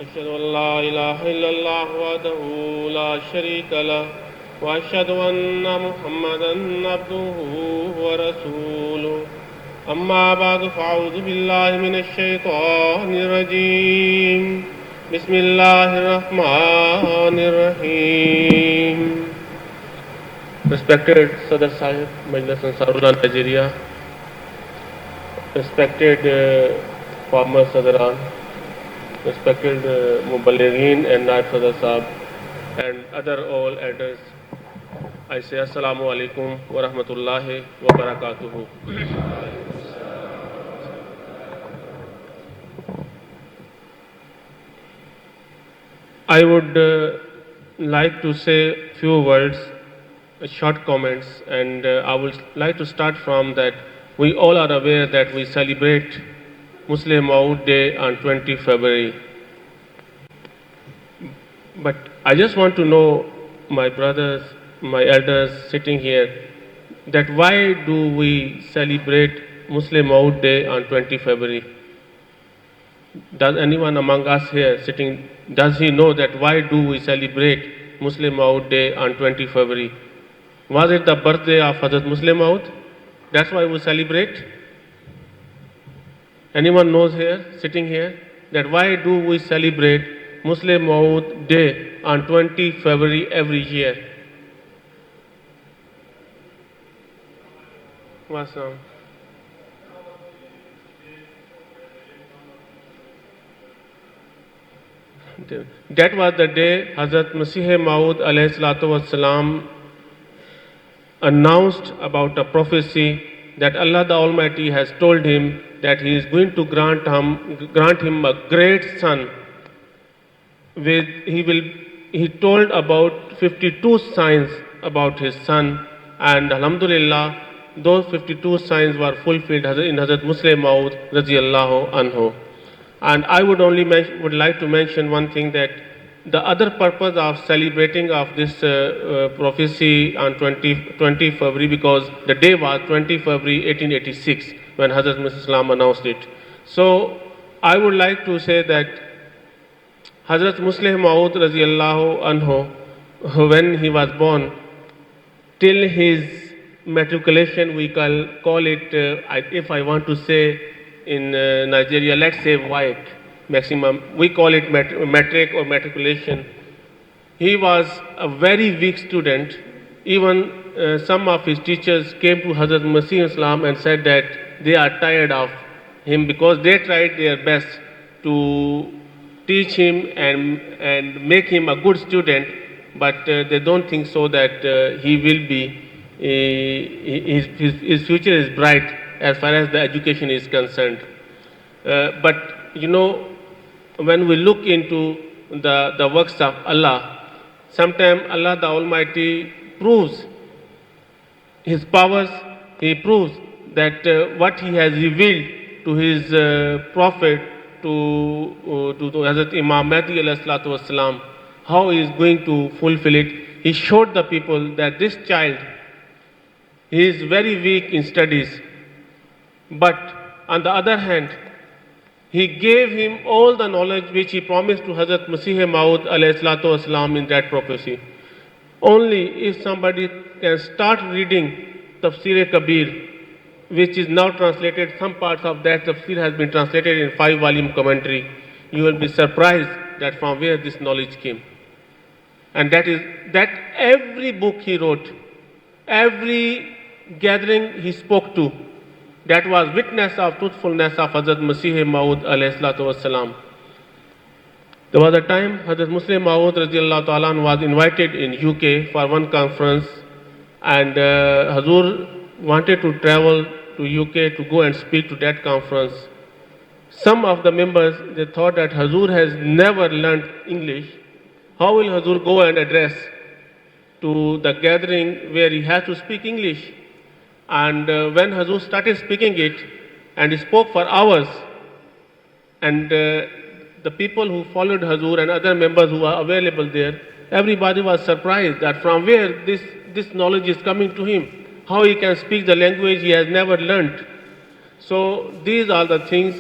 أشهد أن لا إله إلا الله وحده لا شريك له وأشهد أن محمدا عبده ورسوله أما بعد فأعوذ بالله من الشيطان الرجيم بسم الله الرحمن الرحيم. Respected Sadr Sahib, MAJLIS ANSARULLAH Nigeria, respected former Sadran, respected Muballighin and Naib Sadr Sahib, and other all elders, I say Assalamu alaikum wa rahmatullahi wa barakatuhu. I would like to say few words, short comments, and I would like to start from that we all are aware that we celebrate Muslim Maud Day on 20 February. But I just want to know, my brothers, my elders sitting here, that why do we celebrate Muslim Maud Day on 20 February? Does anyone among us here sitting, does he know that why do we celebrate Muslim Maud Day on 20 February? Was it the birthday of Hazrat Muslim Maud? That's why we celebrate? Anyone knows here, sitting here, that why do we celebrate Muslim Maud Day on 20 February every year? What's wrong? That was the day Hazrat Masih Maud alayhi salatu wassalam announced about a prophecy that Allah the Almighty has told him that He is going to grant him a great son. He told about 52 signs about his son, and Alhamdulillah, those 52 signs were fulfilled in Hazrat Muslim Maud radiyallahu anhu. And I would like to mention one thing, that the other purpose of celebrating of this prophecy on 20 February, because the day was 20 February 1886 when Hazrat Muslim announced it. So I would like to say that Hazrat Muslim Maud radiyallahu anhu, when he was born, till his matriculation, we call it, if I want to say in Nigeria, let's say WAEC maximum, we call it matric or matriculation. He was a very weak student. Even some of his teachers came to Hazrat Masih Islam and said that they are tired of him because they tried their best to teach him and make him a good student, but they don't think so that he will be, his future is bright as far as the education is concerned. But you know, when we look into the works of Allah, sometimes Allah the Almighty proves His powers. He proves that what He has revealed to His Prophet, to Hazrat Imam Mahdi alayhi salatu wasalam, how He is going to fulfill it. He showed the people that this child, he is very weak in studies, but on the other hand, He gave him all the knowledge which He promised to Hazrat Masih Maud alayhi salatu wasalam in that prophecy. Only if somebody can start reading Tafsir Kabir, which is now translated, some parts of that Tafsir has been translated in 5-volume commentary, you will be surprised that from where this knowledge came. And that is that every book he wrote, every gathering he spoke to, that was witness of truthfulness of Hazrat Masih Maud alayhi salatu wasalam. There was a time Hazrat Muslim Maud radiyallahu ta'ala was invited in UK for one conference, and Hazur wanted to travel to UK to go and speak to that conference. Some of the members, they thought that Hazur has never learned English. How will Hazur go and address to the gathering where he has to speak English? And when Hazur started speaking it, and he spoke for hours, and the people who followed Hazur and other members who were available there, everybody was surprised that from where this knowledge is coming to him, how he can speak the language he has never learnt. So these are the things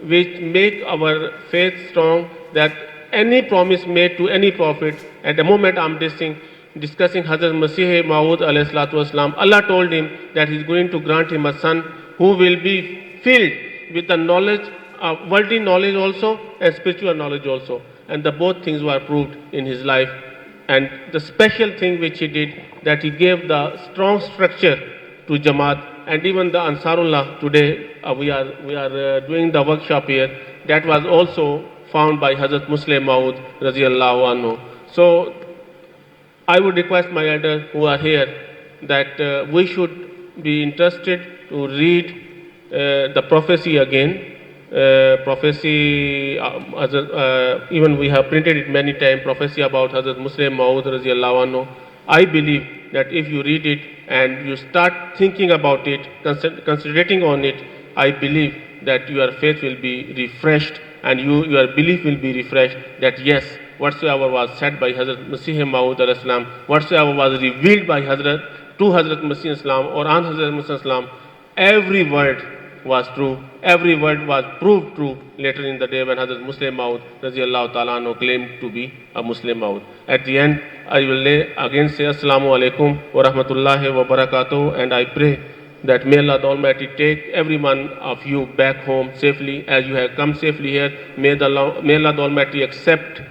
which make our faith strong, that any promise made to any prophet, at the moment I'm discussing Hazrat Masih Maud alayhi salatu wasalam, Allah told him that He's going to grant him a son who will be filled with the knowledge, worldly knowledge also and spiritual knowledge also. And the both things were proved in his life. And the special thing which he did, that he gave the strong structure to Jama'at. And even the ANSARULLAH today, we are doing the workshop here, that was also found by Hazrat Muslim Maud Raziyallahu Anhu. So I would request my elders who are here that we should be interested to read the prophecy again. Prophecy, even we have printed it many times, prophecy about Hazrat Muslim Maud Raziyallahu Anhu. I believe that if you read it and you start thinking about it, concentrating on it, I believe that your faith will be refreshed and your belief will be refreshed that yes, whatsoever was said by Hazrat Masih Maud alayhi salam, whatsoever was revealed by Hazrat to Hazrat Masih Islam or on Hazrat Masih Islam, every word was true, every word was proved true later in the day when Hazrat Muslim Maud Raziyallahu Ta'ala Anhu claimed to be a Muslim Maud. At the end, I will again say Assalamu alaikum wa rahmatullahi wa barakatuh, and I pray that may Allah the Almighty take every one of you back home safely as you have come safely here. May Allah the Almighty accept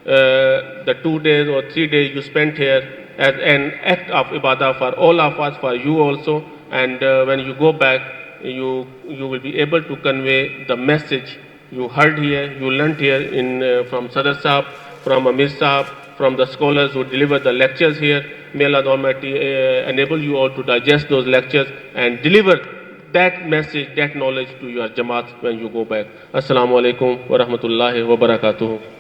the 2 days or 3 days you spent here as an act of ibadah for all of us, for you also, and when you go back, you will be able to convey the message you heard here, you learnt here from Sadr Sahab, from Amir Sahab, from the scholars who deliver the lectures here. May Allah the Almighty enable you all to digest those lectures and deliver that message, that knowledge to your Jamaat when you go back. Assalamu alaikum wa rahmatullahi wa barakatuh.